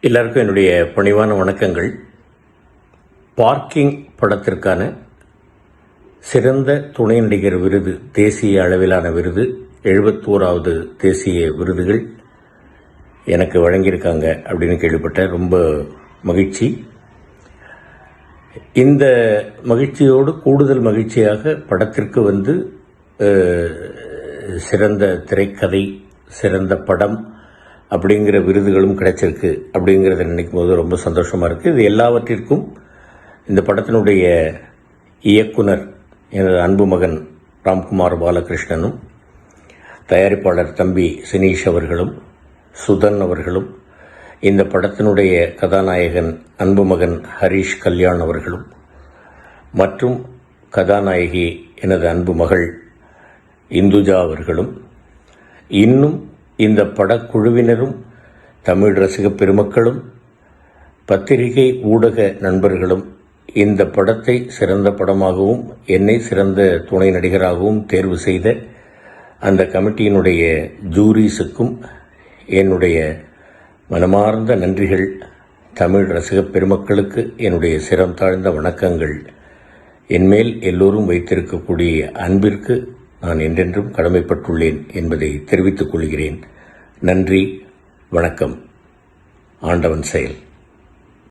எல்லாருக்கும் என்னுடைய பணிவான வணக்கங்கள். பார்க்கிங் படத்திற்கான சிறந்த துணை நடிகர் விருது, தேசிய அளவிலான விருது, 71வது தேசிய விருதுகள் எனக்கு வழங்கியிருக்காங்க அப்படின்னு கேள்விப்பட்டேன். ரொம்ப மகிழ்ச்சி. இந்த மகிழ்ச்சியோடு கூடுதல் மகிழ்ச்சியாக படத்திற்கு சிறந்த திரைக்கதை, சிறந்த படம் அப்படிங்கிற விருதுகளும் கிடைச்சிருக்கு. அப்படிங்கிறத நினைக்கும் போது ரொம்ப சந்தோஷமாக இருக்குது. இது எல்லாவற்றிற்கும் இந்த படத்தினுடைய இயக்குனர் எனது அன்பு மகன் ராம்குமார் பாலகிருஷ்ணனும், தயாரிப்பாளர் தம்பி சினீஷ் அவர்களும், சுதன் அவர்களும், இந்த படத்தினுடைய கதாநாயகன் அன்பு மகன் ஹரீஷ் கல்யாண் அவர்களும், மற்றும் கதாநாயகி எனது அன்பு மகள் இந்துஜா அவர்களும், இன்னும் இந்த படக்குழுவினரும், தமிழ் ரசிக பெருமக்களும், பத்திரிகை ஊடக நண்பர்களும் இந்த படத்தை சிறந்த படமாகவும் என்னை சிறந்த துணை நடிகராகவும் தேர்வு செய்த அந்த கமிட்டியினுடைய ஜூரிஸுக்கும் என்னுடைய மனமார்ந்த நன்றிகள். தமிழ் ரசிக பெருமக்களுக்கு என்னுடைய சிரம் தாழ்ந்த வணக்கங்கள். என்மேல் எல்லோரும் வைத்திருக்கக்கூடிய அன்பிற்கு நான் என்றென்றும் கடமைப்பட்டுள்ளேன் என்பதை தெரிவித்துக் கொள்கிறேன். நன்றி, வணக்கம். ஆண்டவன் செயல்.